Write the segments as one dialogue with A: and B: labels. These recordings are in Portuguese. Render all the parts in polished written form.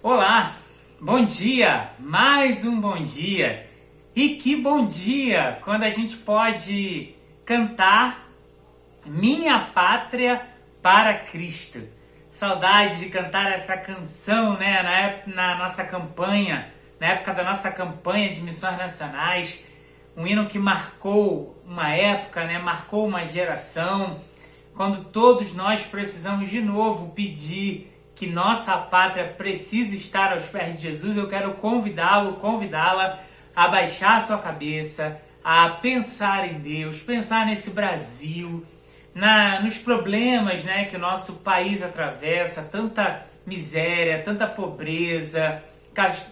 A: Olá, bom dia, mais um bom dia. E que bom dia quando a gente pode cantar Minha Pátria para Cristo. Saudade de cantar essa canção, né, na nossa campanha, na época da nossa campanha de missões nacionais, um hino que marcou uma época, né, marcou uma geração, quando todos nós precisamos de novo pedir que nossa pátria precisa estar aos pés de Jesus. Eu quero convidá-la a baixar a sua cabeça, a pensar em Deus, pensar nesse Brasil, nos problemas, né, que o nosso país atravessa, tanta miséria, tanta pobreza,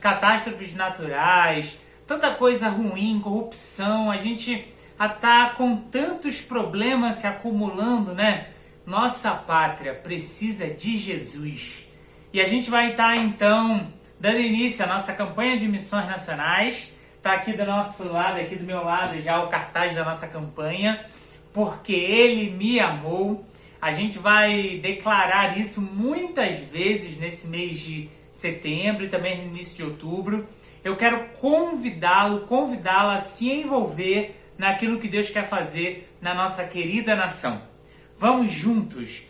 A: catástrofes naturais, tanta coisa ruim, corrupção. A gente está com tantos problemas se acumulando, né? Nossa pátria precisa de Jesus. E a gente vai estar, então, dando início à nossa campanha de missões nacionais. Está aqui do nosso lado, aqui do meu lado, já o cartaz da nossa campanha. Porque Ele me amou. A gente vai declarar isso muitas vezes nesse mês de setembro e também no início de outubro. Eu quero convidá-la a se envolver naquilo que Deus quer fazer na nossa querida nação. Vamos juntos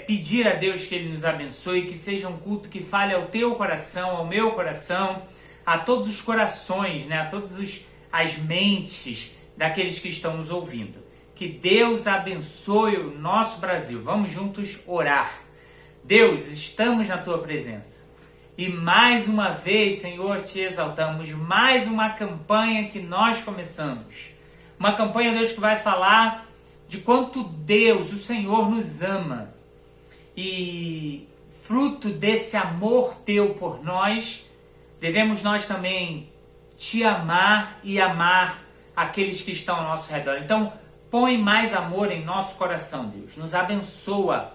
A: pedir a Deus que Ele nos abençoe, que seja um culto que fale ao teu coração, ao meu coração, a todos os corações, né, a todas as mentes daqueles que estão nos ouvindo. Que Deus abençoe o nosso Brasil. Vamos juntos orar. Deus, estamos na Tua presença. E mais uma vez, Senhor, te exaltamos. Mais uma campanha que nós começamos. Uma campanha, Deus, que vai falar de quanto Deus, o Senhor, nos ama. E fruto desse amor Teu por nós, devemos nós também Te amar e amar aqueles que estão ao nosso redor. Então, põe mais amor em nosso coração, Deus. Nos abençoa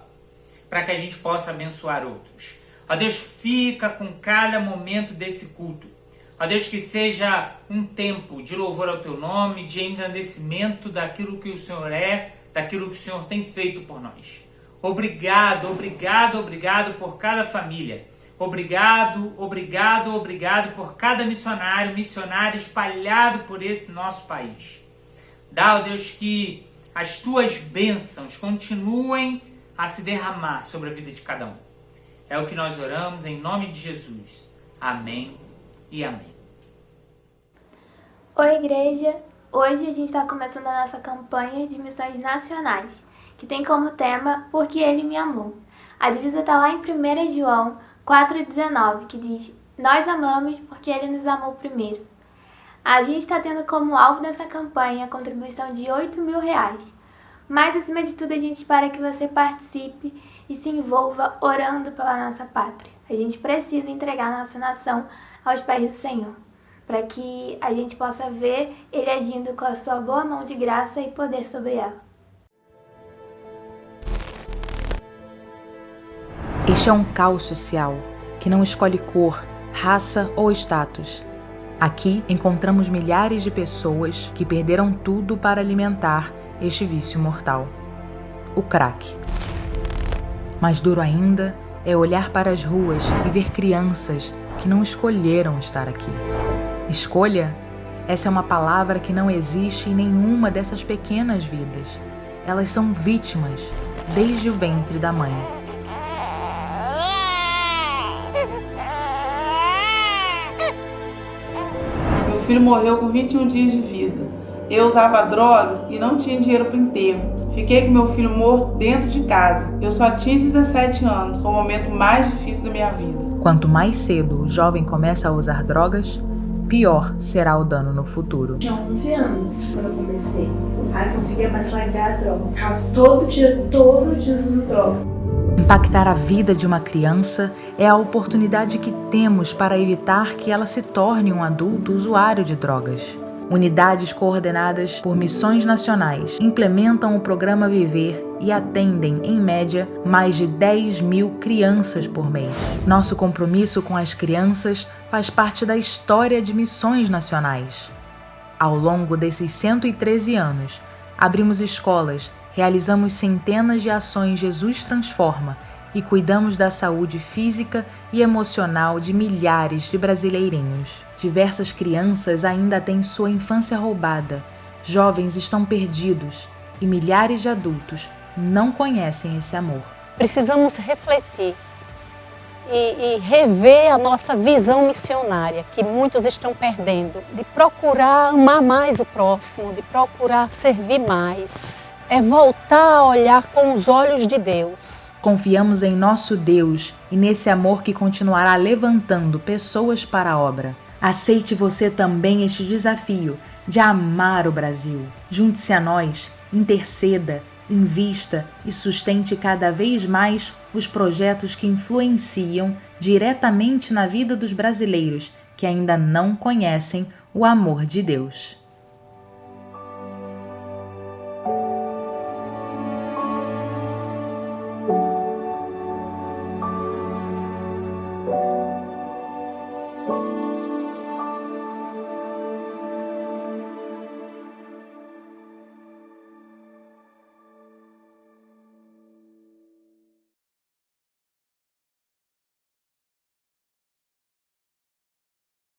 A: para que a gente possa abençoar outros. Ó Deus, fica com cada momento desse culto. Ó Deus, que seja um tempo de louvor ao Teu nome, de engrandecimento daquilo que o Senhor é, daquilo que o Senhor tem feito por nós. Obrigado, obrigado, obrigado por cada família. Obrigado, obrigado, obrigado por cada missionário espalhado por esse nosso país. Dá, ó Deus, que as Tuas bênçãos continuem a se derramar sobre a vida de cada um. É o que nós oramos em nome de Jesus. Amém e amém.
B: Oi, igreja! Hoje a gente está começando a nossa campanha de missões nacionais, que tem como tema Porque Ele me amou. A divisa está lá em 1 João 4,19, que diz: Nós amamos porque Ele nos amou primeiro. A gente está tendo como alvo dessa campanha a contribuição de R$8.000. Mas, acima de tudo, a gente espera que você participe e se envolva orando pela nossa pátria. A gente precisa entregar a nossa nação aos pés do Senhor, para que a gente possa ver Ele agindo com a sua boa mão de graça e poder sobre ela.
C: Este é um caos social que não escolhe cor, raça ou status. Aqui encontramos milhares de pessoas que perderam tudo para alimentar este vício mortal, o crack. Mais duro ainda é olhar para as ruas e ver crianças que não escolheram estar aqui. Escolha? Essa é uma palavra que não existe em nenhuma dessas pequenas vidas. Elas são vítimas desde o ventre da mãe.
D: Meu filho morreu com 21 dias de vida. Eu usava drogas e não tinha dinheiro para o enterro. Fiquei com meu filho morto dentro de casa. Eu só tinha 17 anos. Foi o momento mais difícil da minha vida.
C: Quanto mais cedo o jovem começa a usar drogas, pior será o dano no futuro.
E: Tinha 11 anos quando eu comecei. Aí conseguia mais largar a droga. Ficava todo dia usando droga.
C: Impactar a vida de uma criança é a oportunidade que temos para evitar que ela se torne um adulto usuário de drogas. Unidades coordenadas por missões nacionais implementam o programa Viver e atendem, em média, mais de 10.000 crianças por mês. Nosso compromisso com as crianças faz parte da história de missões nacionais. Ao longo desses 113 anos, abrimos escolas, realizamos centenas de ações Jesus Transforma e cuidamos da saúde física e emocional de milhares de brasileirinhos. Diversas crianças ainda têm sua infância roubada, jovens estão perdidos e milhares de adultos não conhecem esse amor.
F: Precisamos refletir e rever a nossa visão missionária, que muitos estão perdendo, de procurar amar mais o próximo, de procurar servir mais. É voltar a olhar com os olhos de Deus.
C: Confiamos em nosso Deus e nesse amor que continuará levantando pessoas para a obra. Aceite você também este desafio de amar o Brasil. Junte-se a nós, interceda, invista e sustente cada vez mais os projetos que influenciam diretamente na vida dos brasileiros que ainda não conhecem o amor de Deus.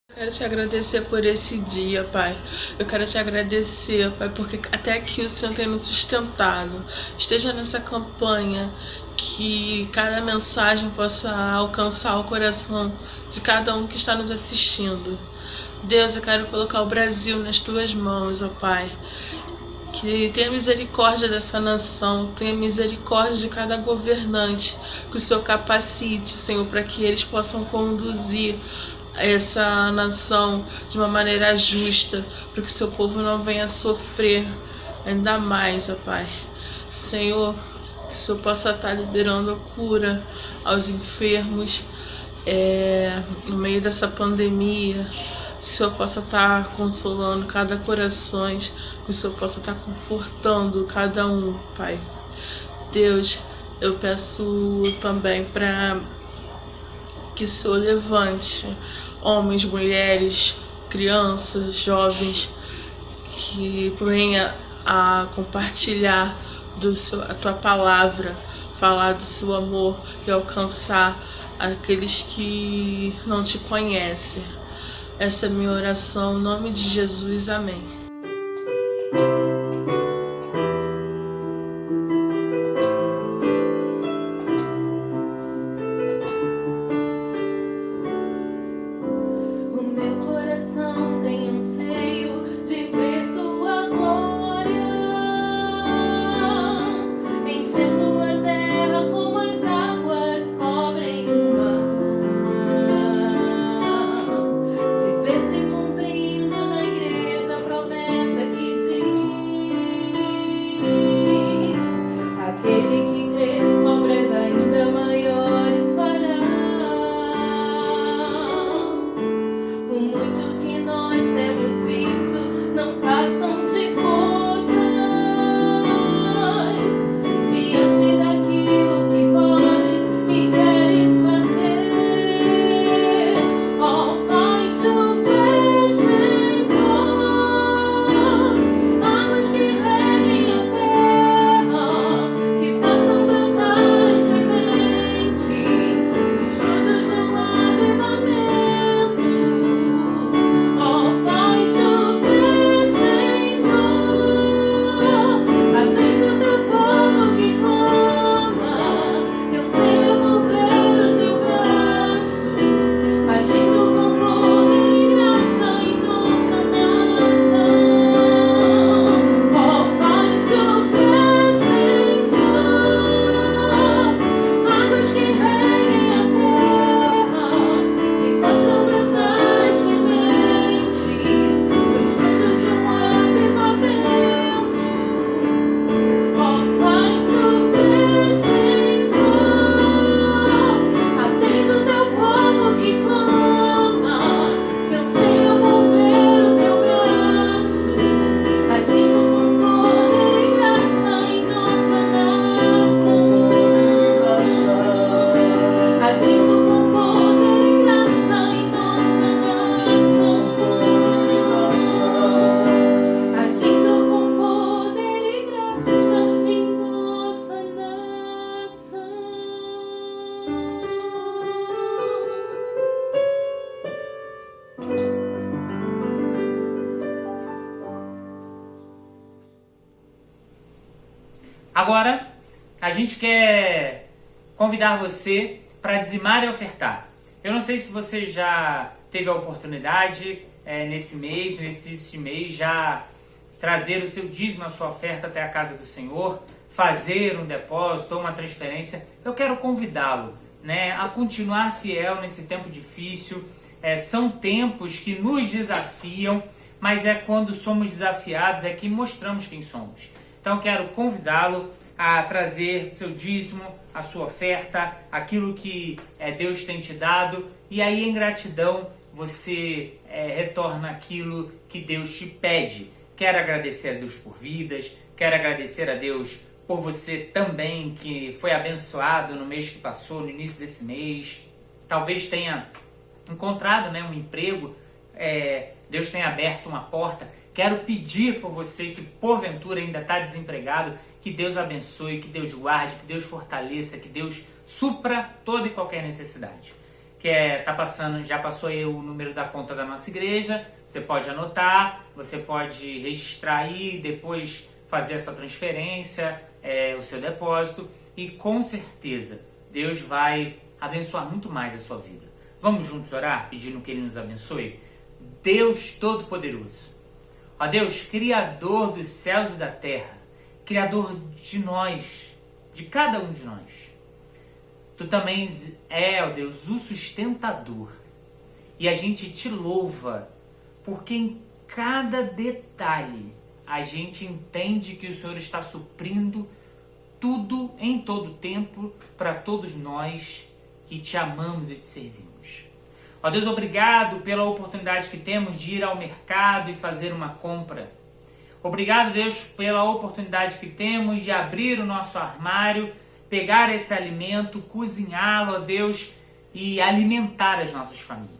G: Eu quero te agradecer por esse dia, Pai. Eu quero te agradecer, Pai, porque até aqui o Senhor tem nos sustentado. Esteja nessa campanha, que cada mensagem possa alcançar o coração de cada um que está nos assistindo. Deus, eu quero colocar o Brasil nas tuas mãos, ó Pai. Que tenha misericórdia dessa nação, tenha misericórdia de cada governante, que o Senhor capacite, Senhor, para que eles possam conduzir essa nação de uma maneira justa, para que o seu povo não venha sofrer ainda mais, ó Pai. Senhor, que o Senhor possa estar liberando a cura aos enfermos no meio dessa pandemia. Que o Senhor possa estar consolando cada coração, que o Senhor possa estar confortando cada um, Pai. Deus, eu peço também para que o Senhor levante homens, mulheres, crianças, jovens, que venha a compartilhar a tua palavra, falar do seu amor e alcançar aqueles que não te conhecem. Essa é a minha oração, em nome de Jesus, amém.
H: Promessa
A: Agora, a gente quer convidar você para dizimar e ofertar. Eu não sei se você já teve a oportunidade nesse início de mês, já trazer o seu dízimo, a sua oferta até a casa do Senhor, fazer um depósito ou uma transferência. Eu quero convidá-lo, né, a continuar fiel nesse tempo difícil. São tempos que nos desafiam, mas é quando somos desafiados é que mostramos quem somos. Então quero convidá-lo a trazer seu dízimo, a sua oferta, aquilo que Deus tem te dado, e aí em gratidão você retorna aquilo que Deus te pede. Quero agradecer a Deus por vidas, quero agradecer a Deus por você também que foi abençoado no mês que passou, no início desse mês. Talvez tenha encontrado, né, um emprego, Deus tenha aberto uma porta. Quero pedir por você que porventura ainda está desempregado, que Deus abençoe, que Deus guarde, que Deus fortaleça, que Deus supra toda e qualquer necessidade. Já passou aí o número da conta da nossa igreja, você pode anotar, você pode registrar aí, depois fazer essa transferência, o seu depósito, e com certeza Deus vai abençoar muito mais a sua vida. Vamos juntos orar, pedindo que Ele nos abençoe? Deus Todo-Poderoso, ó Deus, Criador dos céus e da terra, Criador de nós, de cada um de nós. Tu também ó Deus, o sustentador. E a gente te louva, porque em cada detalhe a gente entende que o Senhor está suprindo tudo em todo tempo para todos nós que te amamos e te servimos. Ó Deus, obrigado pela oportunidade que temos de ir ao mercado e fazer uma compra. Obrigado, Deus, pela oportunidade que temos de abrir o nosso armário, pegar esse alimento, cozinhá-lo, ó Deus, e alimentar as nossas famílias.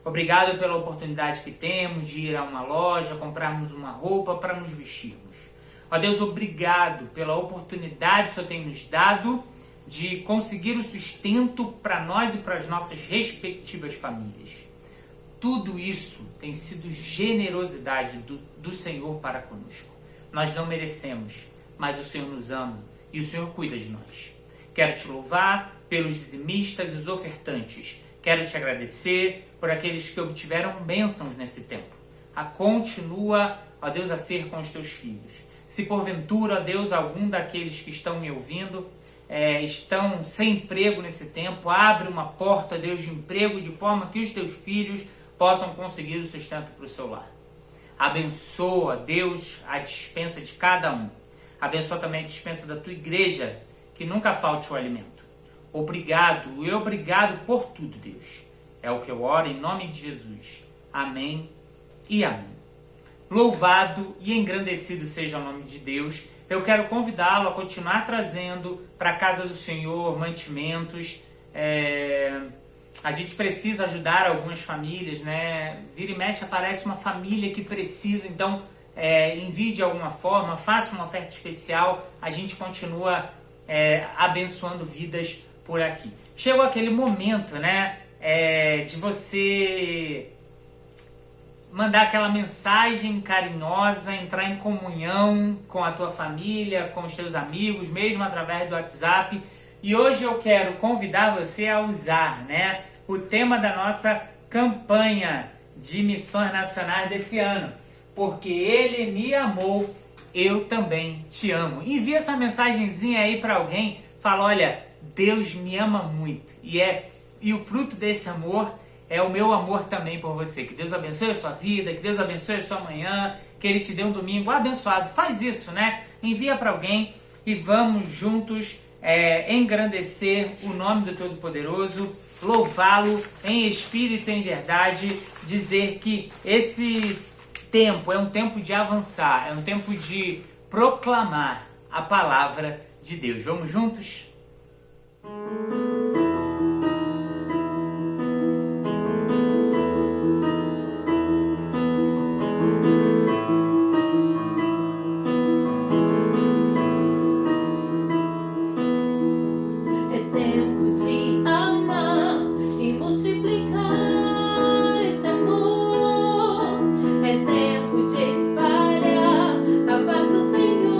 A: Obrigado pela oportunidade que temos de ir a uma loja, comprarmos uma roupa para nos vestirmos. Ó Deus, obrigado pela oportunidade que o Senhor tem nos dado de conseguir o sustento para nós e para as nossas respectivas famílias. Tudo isso tem sido generosidade do Senhor para conosco. Nós não merecemos, mas o Senhor nos ama e o Senhor cuida de nós. Quero te louvar pelos dizimistas e os ofertantes. Quero te agradecer por aqueles que obtiveram bênçãos nesse tempo. Continua, ó Deus, a ser com os teus filhos. Se porventura, ó Deus, algum daqueles que estão me ouvindo estão sem emprego nesse tempo, abre uma porta, Deus, de emprego, de forma que os teus filhos possam conseguir o sustento para o seu lar. Abençoa, Deus, a despensa de cada um. Abençoa também a despensa da tua igreja, que nunca falte o alimento. Obrigado e obrigado por tudo, Deus. É o que eu oro em nome de Jesus. Amém e amém. Louvado e engrandecido seja o nome de Deus. Eu quero convidá-lo a continuar trazendo para a casa do Senhor mantimentos. A gente precisa ajudar algumas famílias, né? Vira e mexe aparece uma família que precisa, então envie de alguma forma, faça uma oferta especial, a gente continua abençoando vidas por aqui. Chegou aquele momento, né, de você mandar aquela mensagem carinhosa, entrar em comunhão com a tua família, com os teus amigos, mesmo através do WhatsApp. E hoje eu quero convidar você a usar, né, o tema da nossa campanha de missões nacionais desse ano. Porque Ele me amou, eu também te amo. Envia essa mensagenzinha aí para alguém, fala, olha, Deus me ama muito. E o fruto desse amor é o meu amor também por você. Que Deus abençoe a sua vida, que Deus abençoe a sua manhã, que Ele te dê um domingo abençoado. Faz isso, né? Envia para alguém e vamos juntos engrandecer o nome do Todo-Poderoso, louvá-lo em espírito e em verdade, dizer que esse tempo é um tempo de avançar, é um tempo de proclamar a palavra de Deus. Vamos juntos?
H: Espalhar a paz do Senhor.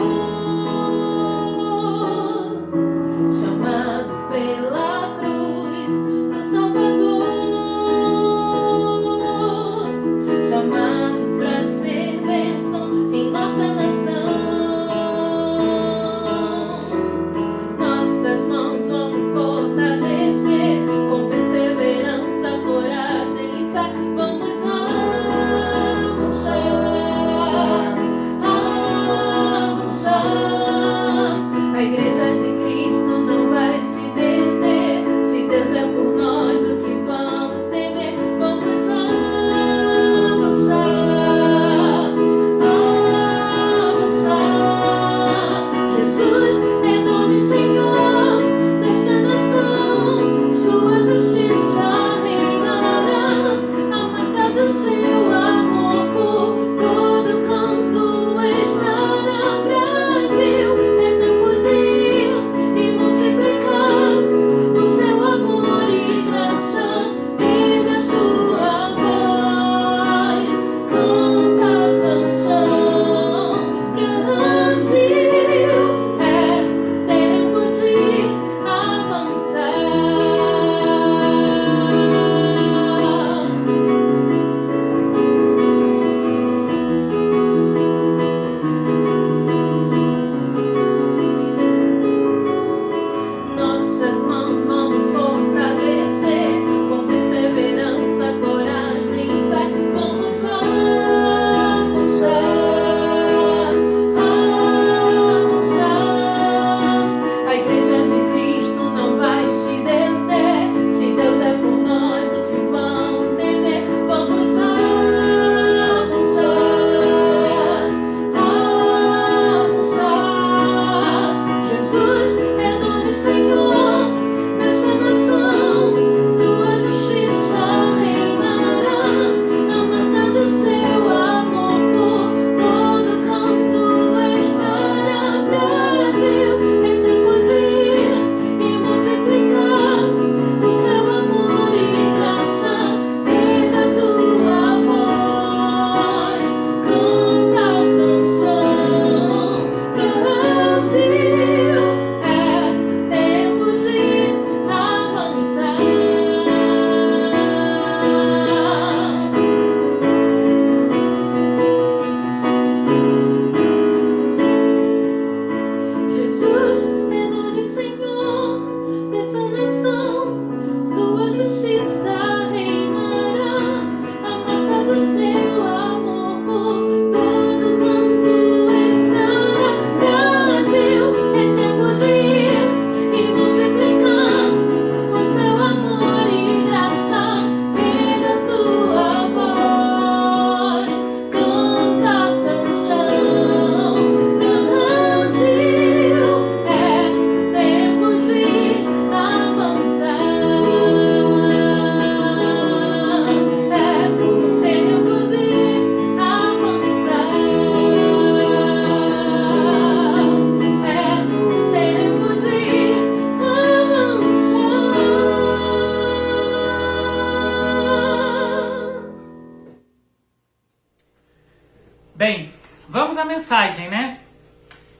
A: passagem, né?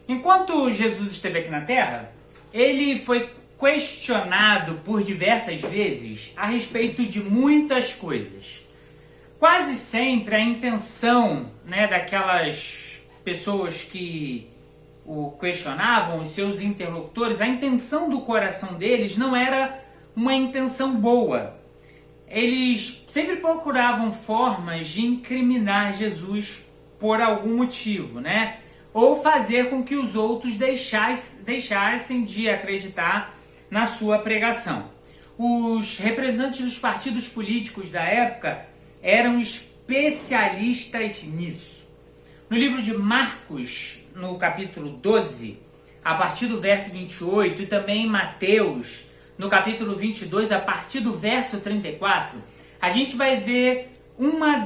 A: Enquanto Jesus esteve aqui na Terra, ele foi questionado por diversas vezes a respeito de muitas coisas. Quase sempre a intenção, né, daquelas pessoas que o questionavam, os seus interlocutores, a intenção do coração deles não era uma intenção boa. Eles sempre procuravam formas de incriminar Jesus por algum motivo, né? Ou fazer com que os outros deixassem de acreditar na sua pregação. Os representantes dos partidos políticos da época eram especialistas nisso. No livro de Marcos, no capítulo 12, a partir do verso 28, e também em Mateus, no capítulo 22, a partir do verso 34, a gente vai ver uma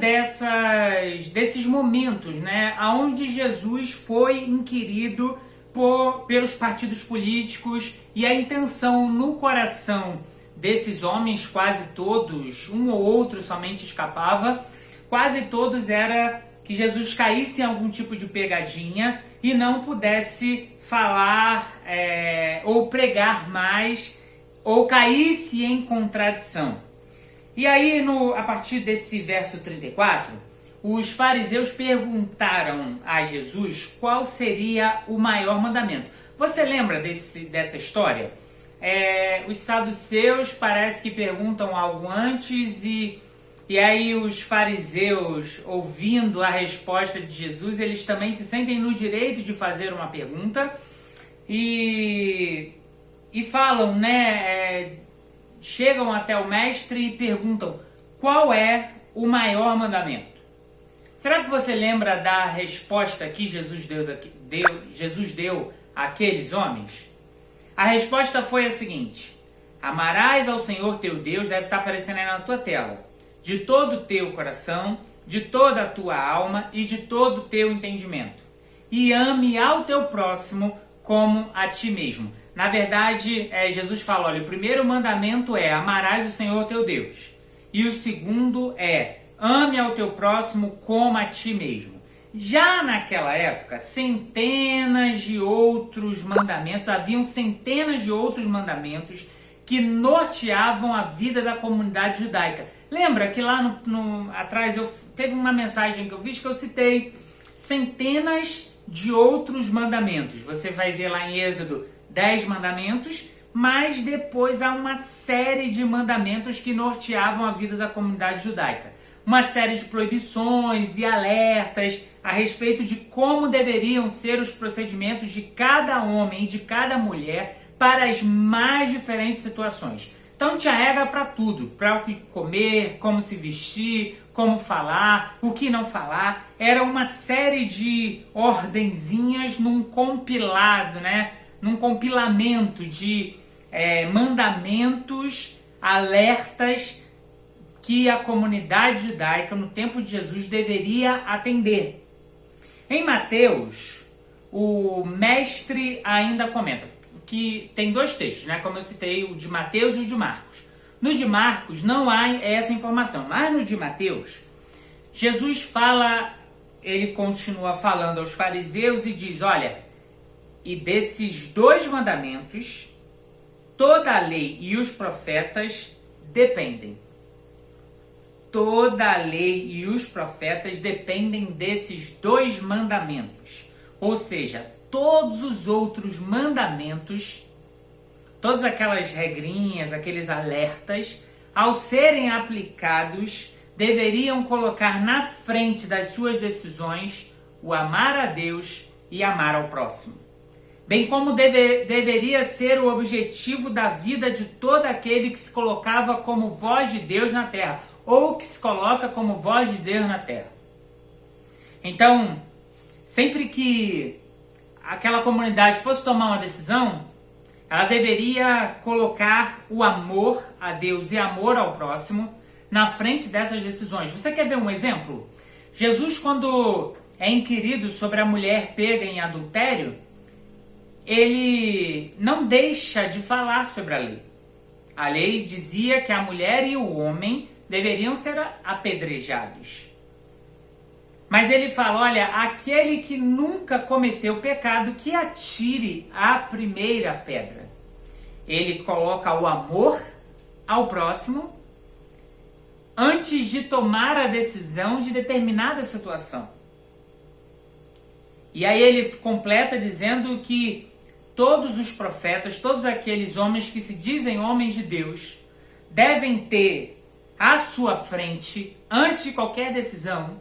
A: desses momentos, né, onde Jesus foi inquirido pelos partidos políticos, e a intenção no coração desses homens, quase todos, um ou outro somente escapava, quase todos era que Jesus caísse em algum tipo de pegadinha e não pudesse falar ou pregar mais, ou caísse em contradição. E aí, a partir desse verso 34, os fariseus perguntaram a Jesus qual seria o maior mandamento. Você lembra dessa história? Os saduceus parece que perguntam algo antes e aí os fariseus, ouvindo a resposta de Jesus, eles também se sentem no direito de fazer uma pergunta e falam, né? Chegam até o mestre e perguntam qual é o maior mandamento. Será que você lembra da resposta que Jesus deu àqueles homens? A resposta foi a seguinte: amarás ao Senhor teu Deus, deve estar aparecendo aí na tua tela, de todo o teu coração, de toda a tua alma e de todo o teu entendimento. E ame ao teu próximo como a ti mesmo. Na verdade, Jesus fala, olha, o primeiro mandamento é amarás o Senhor teu Deus. E o segundo é ame ao teu próximo como a ti mesmo. Já naquela época, haviam centenas de outros mandamentos que norteavam a vida da comunidade judaica. Lembra que lá atrás teve uma mensagem que eu fiz que eu citei centenas de outros mandamentos. Você vai ver lá em Êxodo 10 mandamentos, mas depois há uma série de mandamentos que norteavam a vida da comunidade judaica. Uma série de proibições e alertas a respeito de como deveriam ser os procedimentos de cada homem e de cada mulher para as mais diferentes situações. Então tinha regra para tudo, para o que comer, como se vestir, como falar, o que não falar. Era uma série de ordenzinhas num compilado, né? Num compilamento de mandamentos, alertas que a comunidade judaica no tempo de Jesus deveria atender. Em Mateus, o mestre ainda comenta que tem dois textos, né? Como eu citei, o de Mateus e o de Marcos. No de Marcos não há essa informação, mas no de Mateus, Jesus fala, ele continua falando aos fariseus e diz, olha, e desses dois mandamentos, toda a lei e os profetas dependem. Toda a lei e os profetas dependem desses dois mandamentos. Ou seja, todos os outros mandamentos, todas aquelas regrinhas, aqueles alertas, ao serem aplicados, deveriam colocar na frente das suas decisões o amar a Deus e amar ao próximo. Bem como deveria ser o objetivo da vida de todo aquele que se colocava como voz de Deus na terra, ou que se coloca como voz de Deus na terra. Então, sempre que aquela comunidade fosse tomar uma decisão, ela deveria colocar o amor a Deus e amor ao próximo na frente dessas decisões. Você quer ver um exemplo? Jesus, quando é inquirido sobre a mulher pega em adultério, ele não deixa de falar sobre a lei. A lei dizia que a mulher e o homem deveriam ser apedrejados. Mas ele fala, olha, aquele que nunca cometeu pecado, que atire a primeira pedra. Ele coloca o amor ao próximo antes de tomar a decisão de determinada situação. E aí ele completa dizendo que todos os profetas, todos aqueles homens que se dizem homens de Deus, devem ter à sua frente, antes de qualquer decisão,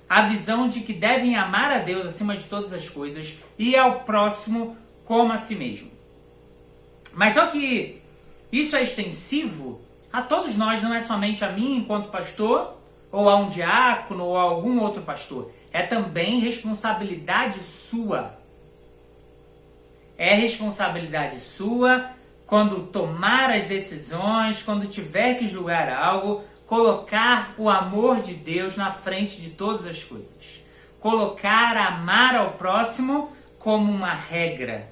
A: a visão de que devem amar a Deus acima de todas as coisas e ao próximo como a si mesmo. Mas só que isso é extensivo a todos nós, não é somente a mim enquanto pastor, ou a um diácono, ou a algum outro pastor. É também responsabilidade sua. É responsabilidade sua quando tomar as decisões, quando tiver que julgar algo, colocar o amor de Deus na frente de todas as coisas. Colocar amar ao próximo como uma regra.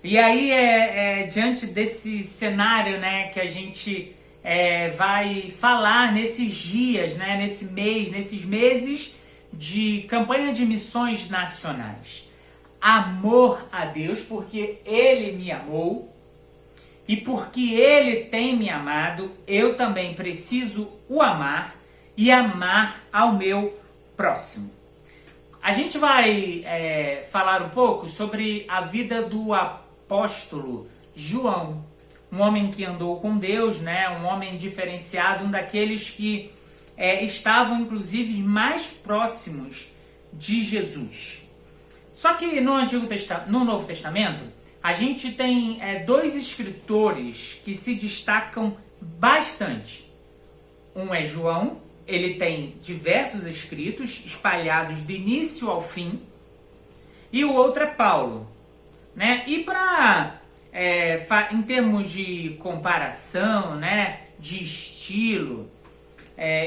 A: E aí diante desse cenário, né, que a gente vai falar nesses dias, né, nesse mês, nesses meses de campanha de missões nacionais. Amor a Deus, porque Ele me amou, e porque Ele tem me amado, eu também preciso o amar e amar ao meu próximo. A gente vai falar um pouco sobre a vida do apóstolo João, um homem que andou com Deus, né? Um homem diferenciado, um daqueles que estavam inclusive mais próximos de Jesus. Só que no Novo Testamento, a gente tem dois escritores que se destacam bastante. Um é João, ele tem diversos escritos espalhados do início ao fim, e o outro é Paulo, né? E em termos de comparação, né, de estilo,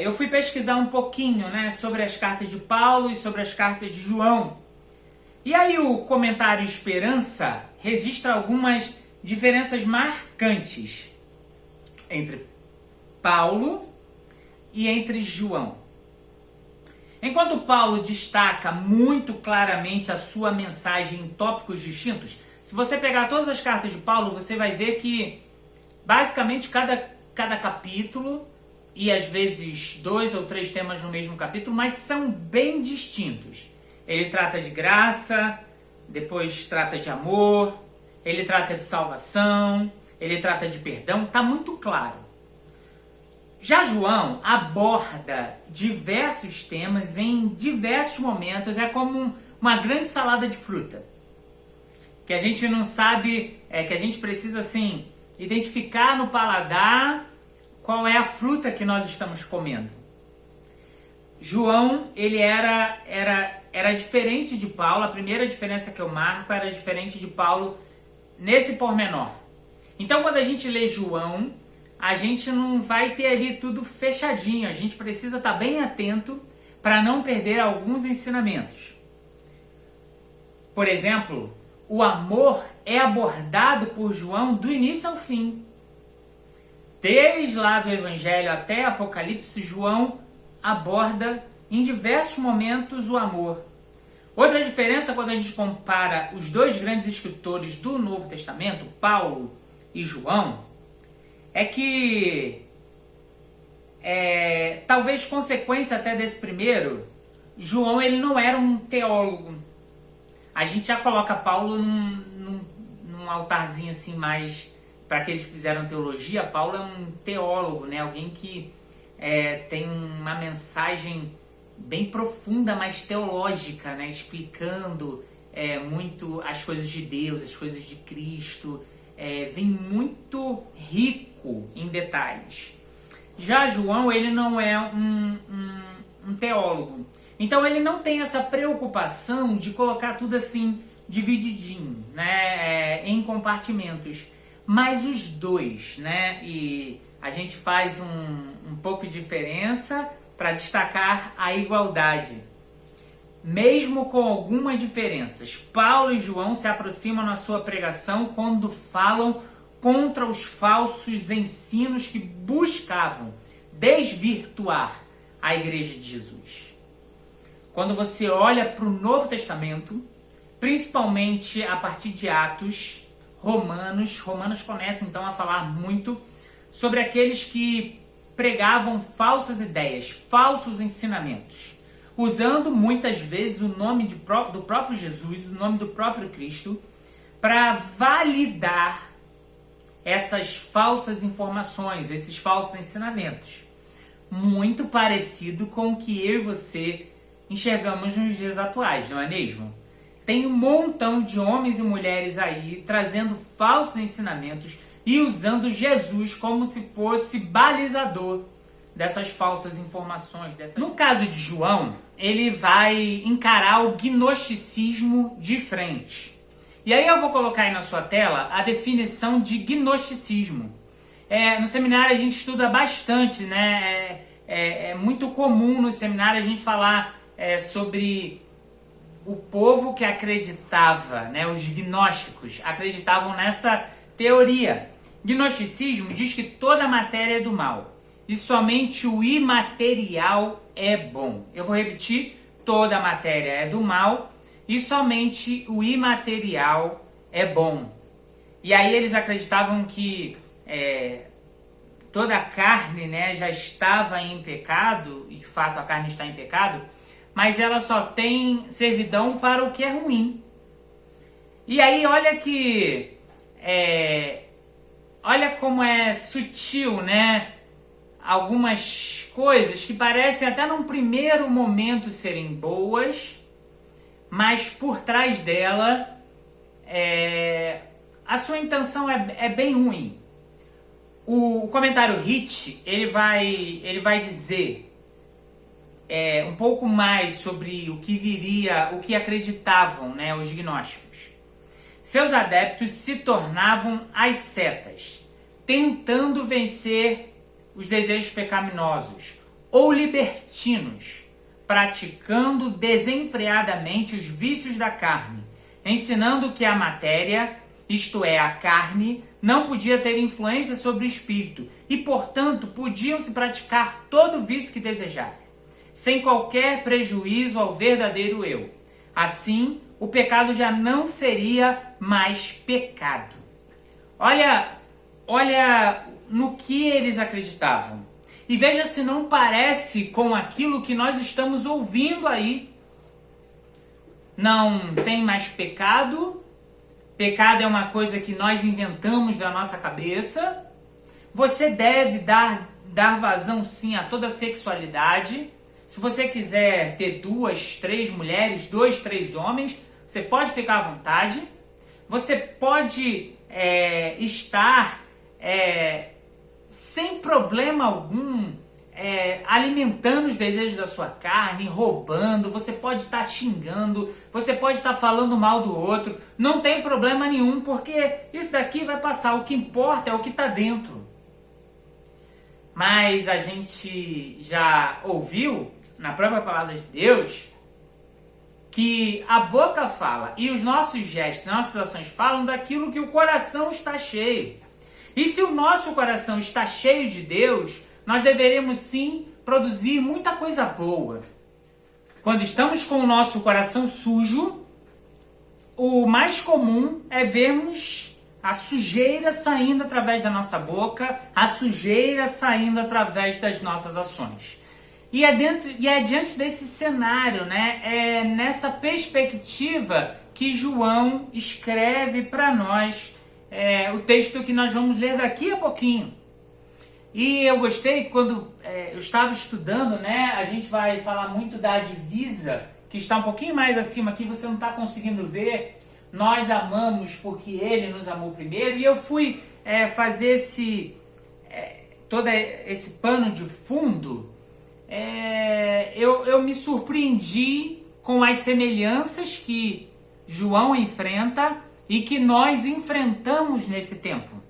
A: eu fui pesquisar um pouquinho, né, sobre as cartas de Paulo e sobre as cartas de João. E aí o comentário Esperança registra algumas diferenças marcantes entre Paulo e entre João. Enquanto Paulo destaca muito claramente a sua mensagem em tópicos distintos, se você pegar todas as cartas de Paulo, você vai ver que basicamente cada capítulo, e às vezes 2 ou 3 temas no mesmo capítulo, mas são bem distintos. Ele trata de graça, depois trata de amor, ele trata de salvação, ele trata de perdão, está muito claro. Já João aborda diversos temas em diversos momentos, é como uma grande salada de fruta, que a gente não sabe, que a gente precisa assim identificar no paladar qual é a fruta que nós estamos comendo. João, ele era diferente de Paulo. A primeira diferença que eu marco era diferente de Paulo nesse pormenor. Então, quando a gente lê João, a gente não vai ter ali tudo fechadinho. A gente precisa estar bem atento para não perder alguns ensinamentos. Por exemplo, o amor é abordado por João do início ao fim. Desde lá do Evangelho até Apocalipse, João aborda em diversos momentos o amor. Outra diferença quando a gente compara os dois grandes escritores do Novo Testamento, Paulo e João, é que, talvez consequência até desse primeiro, João ele não era um teólogo. A gente já coloca Paulo num altarzinho assim mais para aqueles que fizeram teologia. Paulo é um teólogo, né? Alguém que tem uma mensagem bem profunda, mas teológica, né? Explicando muito as coisas de Deus, as coisas de Cristo. Vem muito rico em detalhes. Já João, ele não é um teólogo. Então ele não tem essa preocupação de colocar tudo assim, divididinho, né? Em compartimentos. Mas os dois, né? E a gente faz um pouco de diferença para destacar a igualdade. Mesmo com algumas diferenças, Paulo e João se aproximam na sua pregação quando falam contra os falsos ensinos que buscavam desvirtuar a Igreja de Jesus. quando você olha para o Novo Testamento, principalmente a partir de Atos, Romanos começa então a falar muito sobre aqueles que pregavam falsas ideias, falsos ensinamentos, usando muitas vezes o nome do próprio Jesus, o nome do próprio Cristo, para validar essas falsas informações, esses falsos ensinamentos. Muito parecido com o que eu e você enxergamos nos dias atuais, não é mesmo? Tem um montão de homens e mulheres aí trazendo falsos ensinamentos e usando Jesus como se fosse balizador dessas falsas informações. No caso de João, ele vai encarar o gnosticismo de frente. E aí eu vou colocar aí na sua tela a definição de gnosticismo. No seminário a gente estuda bastante, né? É muito comum no seminário a gente falar sobre o povo que acreditava, né? Os gnósticos acreditavam nessa teoria. Gnosticismo diz que toda matéria é do mal e somente o imaterial é bom. Eu vou repetir: toda matéria é do mal e somente o imaterial é bom. E aí eles acreditavam que toda a carne, né, já estava em pecado, e de fato a carne está em pecado, mas ela só tem servidão para o que é ruim. E aí olha que olha como é sutil, né? Algumas coisas que parecem até num primeiro momento serem boas, mas por trás dela a sua intenção é bem ruim. O comentário Hit, ele vai dizer um pouco mais sobre o que viria, o que acreditavam, né, os gnósticos. Seus adeptos se tornavam ascetas, tentando vencer os desejos pecaminosos, ou libertinos, praticando desenfreadamente os vícios da carne, ensinando que a matéria, isto é, a carne, não podia ter influência sobre o espírito e, portanto, podiam-se praticar todo o vício que desejasse, sem qualquer prejuízo ao verdadeiro eu. Assim, o pecado já não seria mais pecado. Olha no que eles acreditavam. E veja se não parece com aquilo que nós estamos ouvindo aí. Não tem mais pecado. Pecado é uma coisa que nós inventamos da nossa cabeça. Você deve dar vazão sim a toda a sexualidade. Se você quiser ter 2, 3 mulheres, 2, 3 homens, você pode ficar à vontade. Você pode estar sem problema algum alimentando os desejos da sua carne, roubando, você pode estar xingando, você pode estar falando mal do outro, não tem problema nenhum, porque isso daqui vai passar, o que importa é o que está dentro. Mas a gente já ouviu, na própria palavra de Deus, que a boca fala e os nossos gestos, nossas ações falam daquilo que o coração está cheio. E se o nosso coração está cheio de Deus, nós deveremos sim produzir muita coisa boa. Quando estamos com o nosso coração sujo, o mais comum é vermos a sujeira saindo através da nossa boca, a sujeira saindo através das nossas ações. E é diante desse cenário, né, nessa perspectiva que João escreve para nós o texto que nós vamos ler daqui a pouquinho. E eu gostei quando eu estava estudando, né? A gente vai falar muito da divisa, que está um pouquinho mais acima aqui, você não está conseguindo ver. Nós amamos porque Ele nos amou primeiro. E eu fui fazer todo esse pano de fundo. Eu me surpreendi com as semelhanças que João enfrenta e que nós enfrentamos nesse tempo.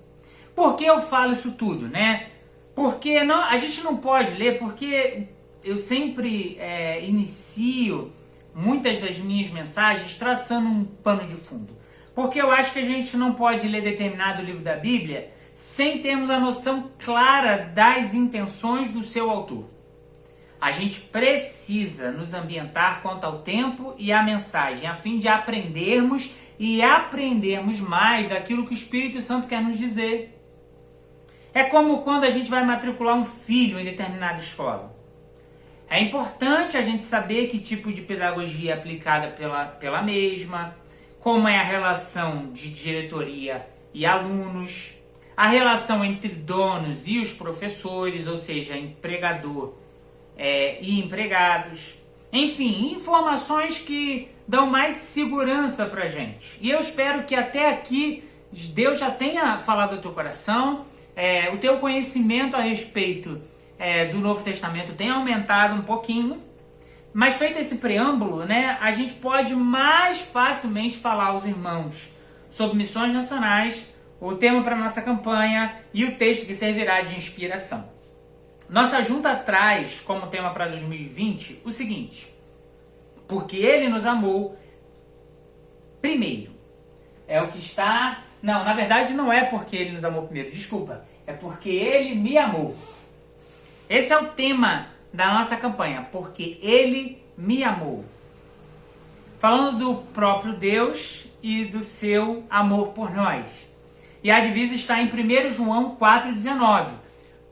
A: Por que eu falo isso tudo, né? Porque a gente não pode ler, porque eu sempre inicio muitas das minhas mensagens traçando um pano de fundo. Porque eu acho que a gente não pode ler determinado livro da Bíblia sem termos a noção clara das intenções do seu autor. A gente precisa nos ambientar quanto ao tempo e à mensagem, a fim de aprendermos e aprendermos mais daquilo que o Espírito Santo quer nos dizer. É como quando a gente vai matricular um filho em determinada escola. É importante a gente saber que tipo de pedagogia é aplicada pela mesma, como é a relação de diretoria e alunos, a relação entre donos e os professores, ou seja, empregador e empregados. Enfim, informações que dão mais segurança pra gente. E eu espero que até aqui Deus já tenha falado ao teu coração, o teu conhecimento a respeito do Novo Testamento tenha aumentado um pouquinho. Mas feito esse preâmbulo, né, a gente pode mais facilmente falar aos irmãos sobre missões nacionais, o tema para nossa campanha e o texto que servirá de inspiração. Nossa junta traz como tema para 2020 o seguinte: porque ele nos amou primeiro. É o que está... Não, na verdade não é porque ele nos amou primeiro, desculpa. É porque ele me amou. Esse é o tema da nossa campanha, porque ele me amou. Falando do próprio Deus e do seu amor por nós. E a divisa está em 1 João 4,19.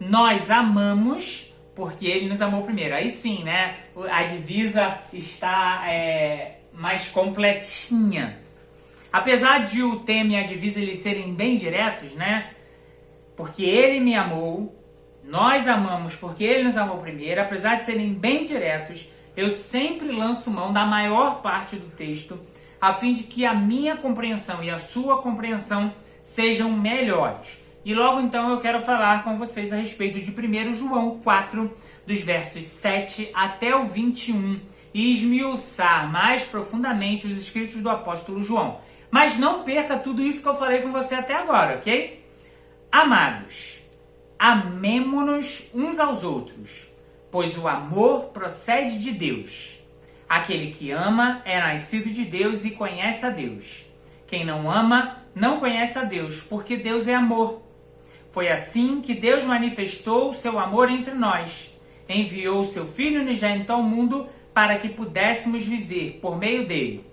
A: Nós amamos porque ele nos amou primeiro. Aí sim, né? A divisa está mais completinha. Apesar de o tema e a divisa eles serem bem diretos, né? Porque ele me amou, nós amamos porque ele nos amou primeiro. Apesar de serem bem diretos, eu sempre lanço mão da maior parte do texto, a fim de que a minha compreensão e a sua compreensão sejam melhores. E logo então eu quero falar com vocês a respeito de 1 João 4, dos versos 7 até o 21, e esmiuçar mais profundamente os escritos do apóstolo João. Mas não perca tudo isso que eu falei com você até agora, ok? Amados, amemo-nos uns aos outros, pois o amor procede de Deus. Aquele que ama é nascido de Deus e conhece a Deus. Quem não ama não conhece a Deus, porque Deus é amor. Foi assim que Deus manifestou o seu amor entre nós. Enviou o seu Filho unigênito ao mundo para que pudéssemos viver por meio dele.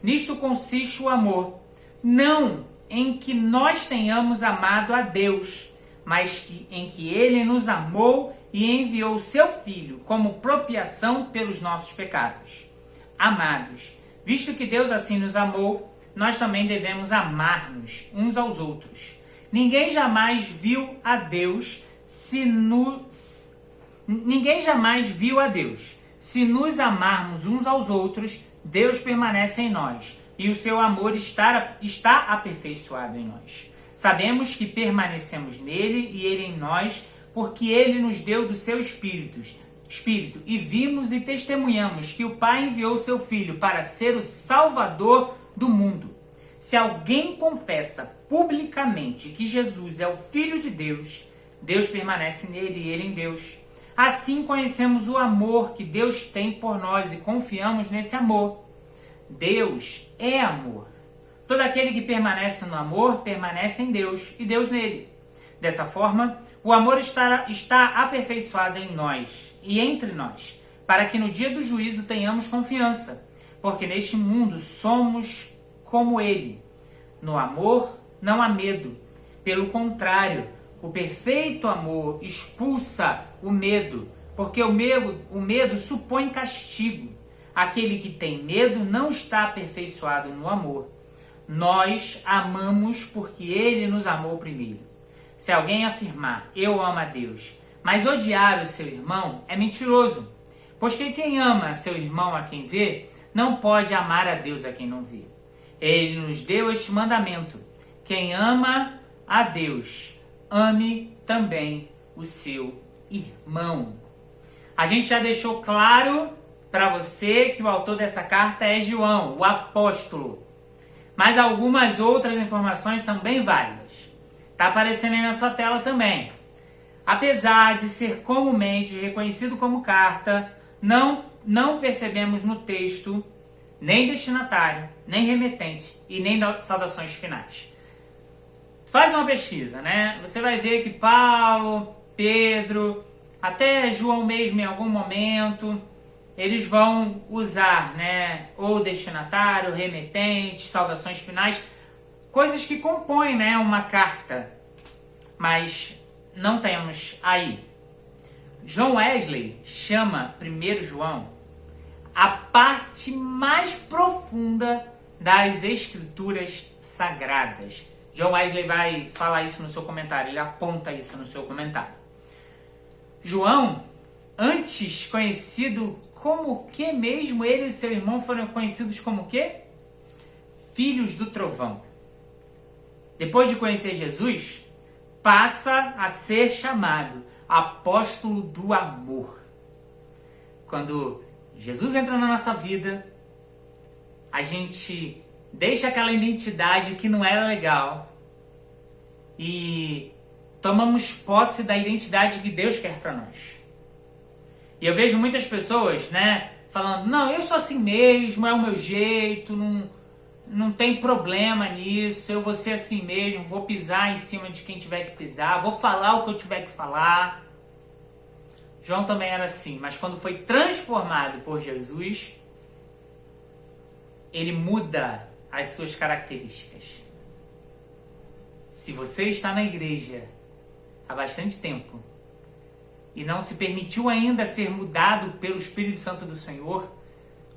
A: Nisto consiste o amor, não em que nós tenhamos amado a Deus, mas em que ele nos amou e enviou o seu Filho como propiação pelos nossos pecados. Amados, visto que Deus assim nos amou, nós também devemos amar-nos uns aos outros. Ninguém jamais viu a Deus se nos amarmos uns aos outros, Deus permanece em nós e o seu amor está aperfeiçoado em nós. Sabemos que permanecemos nele e ele em nós, porque ele nos deu do seu Espírito, e vimos e testemunhamos que o Pai enviou o seu Filho para ser o Salvador do mundo. Se alguém confessa publicamente que Jesus é o Filho de Deus, Deus permanece nele e ele em Deus. Assim conhecemos o amor que Deus tem por nós e confiamos nesse amor. Deus é amor. Todo aquele que permanece no amor, permanece em Deus e Deus nele. Dessa forma, o amor está aperfeiçoado em nós e entre nós, para que no dia do juízo tenhamos confiança, porque neste mundo somos como ele. No amor não há medo. Pelo contrário, o perfeito amor expulsa o medo, porque o medo supõe castigo. Aquele que tem medo não está aperfeiçoado no amor. Nós amamos porque ele nos amou primeiro. Se alguém afirmar, eu amo a Deus, mas odiar o seu irmão, é mentiroso. Pois que quem ama seu irmão a quem vê, não pode amar a Deus a quem não vê. Ele nos deu este mandamento: quem ama a Deus, ame também o seu irmão. A gente já deixou claro para você que o autor dessa carta é João, o apóstolo. Mas algumas outras informações são bem válidas. Está aparecendo aí na sua tela também. Apesar de ser comumente reconhecido como carta, não percebemos no texto nem destinatário, nem remetente e nem saudações finais. Faz uma pesquisa, né? Você vai ver que Paulo, Pedro, até João mesmo em algum momento, eles vão usar, né, ou destinatário, remetente, saudações finais, coisas que compõem, né, uma carta, mas não temos aí. John Wesley chama 1 João a parte mais profunda das Escrituras Sagradas. John Wesley vai falar isso no seu comentário, ele aponta isso no seu comentário. João, antes conhecido como o que mesmo? Ele e seu irmão foram conhecidos como o quê? Filhos do trovão. Depois de conhecer Jesus, passa a ser chamado apóstolo do amor. Quando Jesus entra na nossa vida, a gente deixa aquela identidade que não era legal e tomamos posse da identidade que Deus quer para nós. E eu vejo muitas pessoas, né, falando, não, eu sou assim mesmo, é o meu jeito, não tem problema nisso, eu vou ser assim mesmo, vou pisar em cima de quem tiver que pisar, vou falar o que eu tiver que falar. João também era assim, mas quando foi transformado por Jesus, ele muda as suas características. Se você está na igreja há bastante tempo e não se permitiu ainda ser mudado pelo Espírito Santo do Senhor,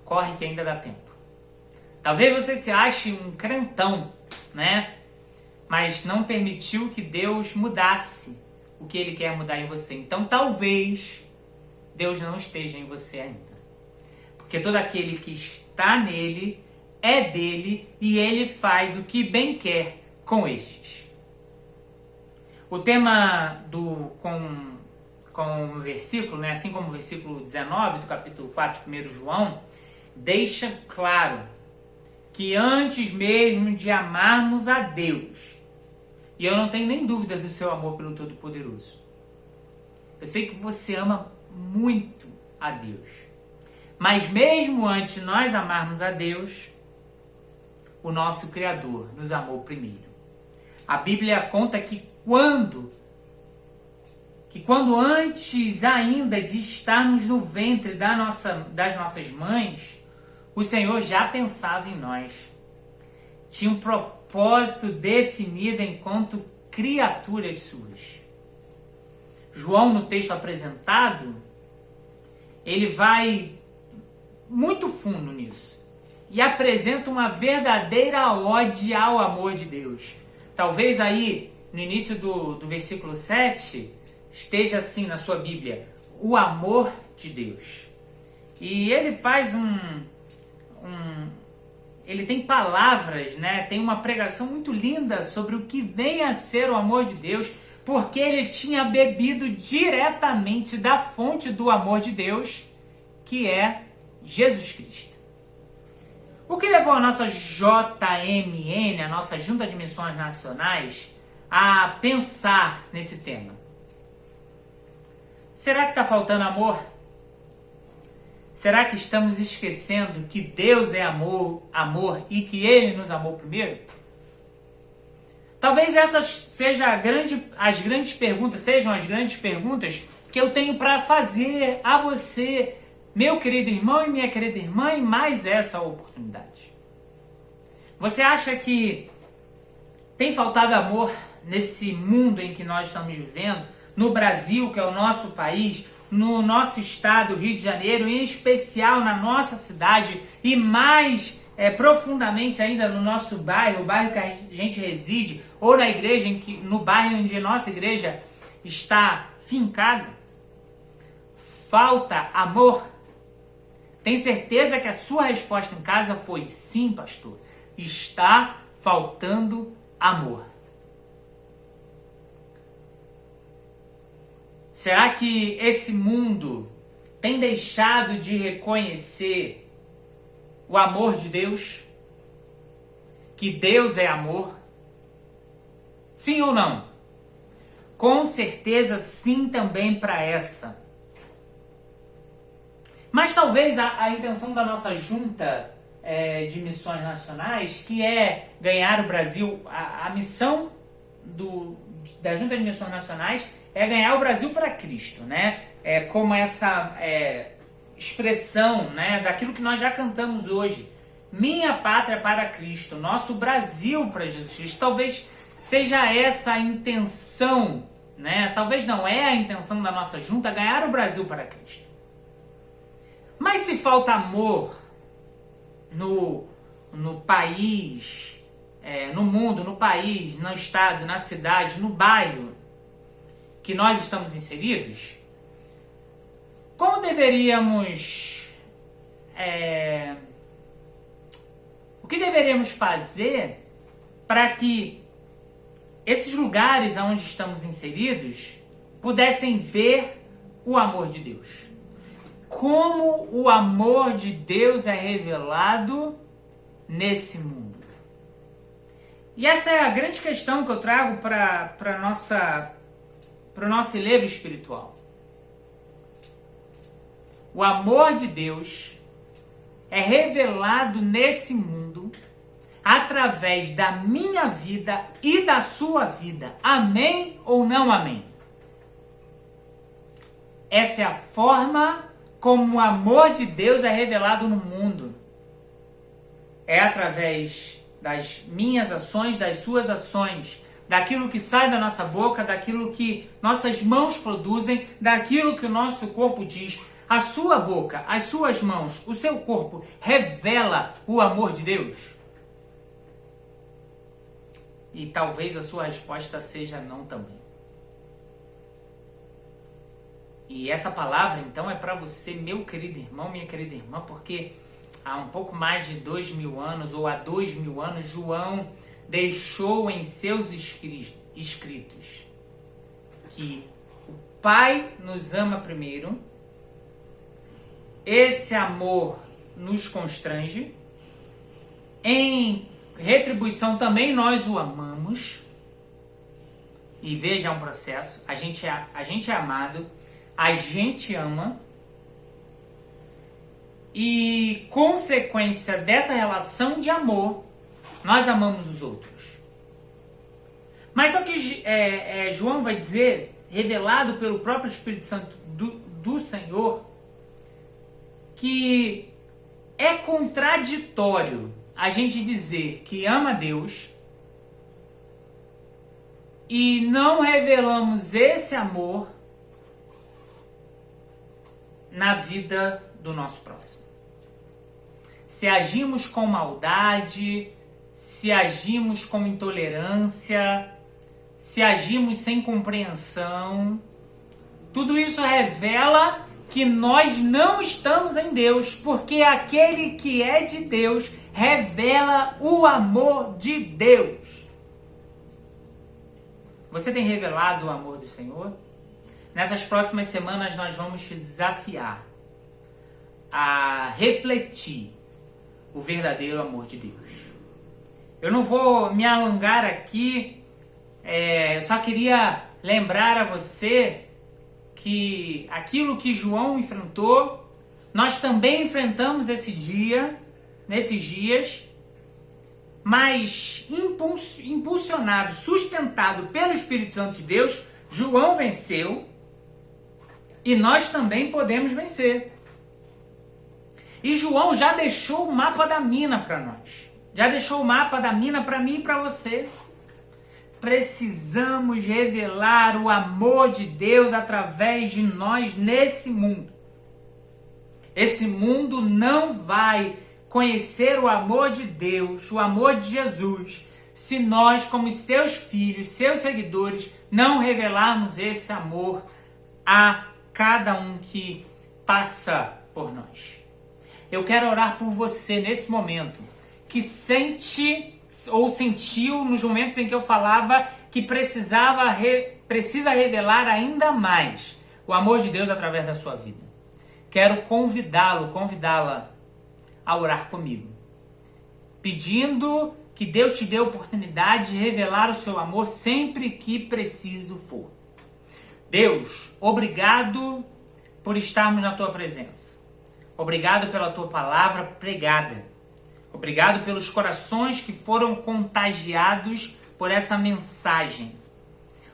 A: corre que ainda dá tempo. Talvez você se ache um crentão, né? Mas não permitiu que Deus mudasse o que Ele quer mudar em você. Então talvez Deus não esteja em você ainda. Porque todo aquele que está nele é dele e Ele faz o que bem quer com estes. O tema com o versículo, né, assim como o versículo 19 do capítulo 4 de 1 João, deixa claro que antes mesmo de amarmos a Deus, e eu não tenho nem dúvida do seu amor pelo Todo-Poderoso, eu sei que você ama muito a Deus, mas mesmo antes de nós amarmos a Deus, o nosso Criador nos amou primeiro. A Bíblia conta que quando antes ainda de estarmos no ventre das nossas mães, o Senhor já pensava em nós. Tinha um propósito definido enquanto criaturas suas. João, no texto apresentado, ele vai muito fundo nisso e apresenta uma verdadeira ode ao amor de Deus. Talvez aí, no início do versículo 7, esteja assim na sua Bíblia, o amor de Deus. E ele faz ele tem palavras, né? Tem uma pregação muito linda sobre o que vem a ser o amor de Deus, porque ele tinha bebido diretamente da fonte do amor de Deus, que é Jesus Cristo. O que levou a nossa JMN, a nossa Junta de Missões Nacionais, a pensar nesse tema? Será que está faltando amor? Será que estamos esquecendo que Deus é amor e que Ele nos amou primeiro? Talvez essas sejam as grandes perguntas que eu tenho para fazer a você, meu querido irmão e minha querida irmã, e mais essa oportunidade. Você acha que tem faltado amor nesse mundo em que nós estamos vivendo, no Brasil, que é o nosso país, no nosso estado, Rio de Janeiro, em especial na nossa cidade e mais profundamente ainda no nosso bairro, o bairro que a gente reside, ou na igreja, no bairro onde a nossa igreja está fincada? Falta amor? Tem certeza que a sua resposta em casa foi sim, pastor. Está faltando amor. Será que esse mundo tem deixado de reconhecer o amor de Deus? Que Deus é amor? Sim ou não? Com certeza sim também para essa. Mas talvez a intenção da nossa junta de missões nacionais, que é ganhar o Brasil, a missão da Junta de Missões Nacionais é ganhar o Brasil para Cristo, né? É como essa expressão, né, daquilo que nós já cantamos hoje. Minha pátria para Cristo, nosso Brasil para Jesus Cristo. Talvez seja essa a intenção, né? Talvez não é a intenção da nossa junta ganhar o Brasil para Cristo. Mas se falta amor no país, no mundo, no país, no estado, na cidade, no bairro que nós estamos inseridos, como deveríamos... o que deveríamos fazer para que esses lugares onde estamos inseridos pudessem ver o amor de Deus? Como o amor de Deus é revelado nesse mundo? E essa é a grande questão que eu trago para o nosso elevo espiritual. O amor de Deus é revelado nesse mundo através da minha vida e da sua vida. Amém ou não amém? Essa é a forma como o amor de Deus é revelado no mundo. É através das minhas ações, das suas ações, daquilo que sai da nossa boca, daquilo que nossas mãos produzem, daquilo que o nosso corpo diz. A sua boca, as suas mãos, o seu corpo revela o amor de Deus? E talvez a sua resposta seja não também. E essa palavra, então, é para você, meu querido irmão, minha querida irmã, porque há um pouco mais de 2000 anos, ou há 2000 anos, João deixou em seus escritos que o Pai nos ama primeiro, esse amor nos constrange, em retribuição também nós o amamos, e veja, é um processo, a gente é amado, a gente ama, e consequência dessa relação de amor, nós amamos os outros. Mas só que João vai dizer, revelado pelo próprio Espírito Santo do Senhor, que é contraditório a gente dizer que ama Deus e não revelamos esse amor na vida do nosso próximo. Se agimos com maldade, se agimos com intolerância, se agimos sem compreensão, tudo isso revela que nós não estamos em Deus, porque aquele que é de Deus revela o amor de Deus. Você tem revelado o amor do Senhor? Nessas próximas semanas nós vamos te desafiar a refletir o verdadeiro amor de Deus. Eu não vou me alongar aqui, eu só queria lembrar a você que aquilo que João enfrentou, nós também enfrentamos nesses dias, mas impulsionado, sustentado pelo Espírito Santo de Deus, João venceu e nós também podemos vencer. E João já deixou o mapa da mina para nós. Já deixou o mapa da mina para mim e para você. Precisamos revelar o amor de Deus através de nós nesse mundo. Esse mundo não vai conhecer o amor de Deus, o amor de Jesus, se nós, como seus filhos, seus seguidores, não revelarmos esse amor a cada um que passa por nós. Eu quero orar por você nesse momento, que sente ou sentiu nos momentos em que eu falava que precisa revelar ainda mais o amor de Deus através da sua vida. Quero convidá-la a orar comigo, pedindo que Deus te dê a oportunidade de revelar o seu amor sempre que preciso for. Deus, obrigado por estarmos na tua presença. Obrigado pela tua palavra pregada. Obrigado pelos corações que foram contagiados por essa mensagem.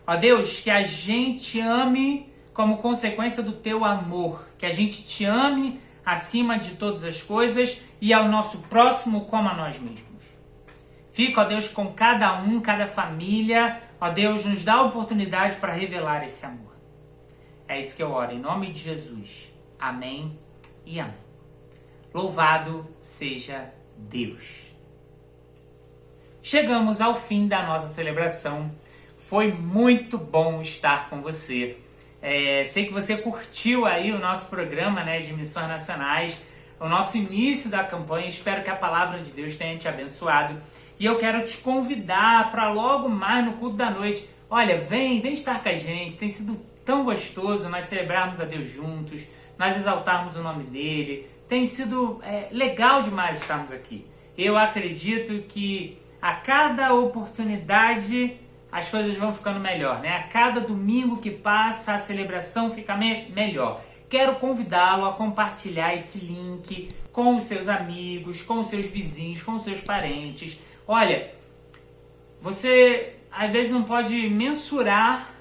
A: Ó Deus, que a gente ame como consequência do teu amor, que a gente te ame acima de todas as coisas e ao nosso próximo como a nós mesmos. Fica, ó Deus, com cada um, cada família. Ó Deus, nos dá a oportunidade para revelar esse amor. É isso que eu oro, em nome de Jesus. Amém e amém. Louvado seja Deus. Chegamos ao fim da nossa celebração. Foi muito bom estar com você. Sei que você curtiu aí o nosso programa, né, de Missões Nacionais, o nosso início da campanha. Espero que a palavra de Deus tenha te abençoado. E eu quero te convidar para logo mais no culto da noite. Olha, vem estar com a gente. Tem sido tão gostoso nós celebrarmos a Deus juntos, nós exaltarmos o nome dele. Tem sido legal demais estarmos aqui. Eu acredito que a cada oportunidade as coisas vão ficando melhor, né? A cada domingo que passa, a celebração fica melhor. Quero convidá-lo a compartilhar esse link com os seus amigos, com os seus vizinhos, com os seus parentes. Olha, você às vezes não pode mensurar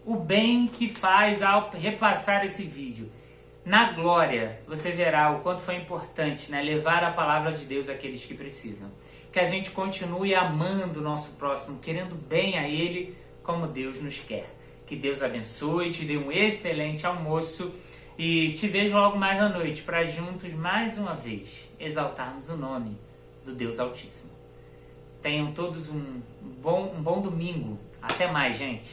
A: o bem que faz ao repassar esse vídeo. Na glória, você verá o quanto foi importante, né, levar a palavra de Deus àqueles que precisam. Que a gente continue amando o nosso próximo, querendo bem a ele como Deus nos quer. Que Deus abençoe, te dê um excelente almoço e te vejo logo mais à noite para juntos, mais uma vez, exaltarmos o nome do Deus Altíssimo. Tenham todos um bom domingo. Até mais, gente.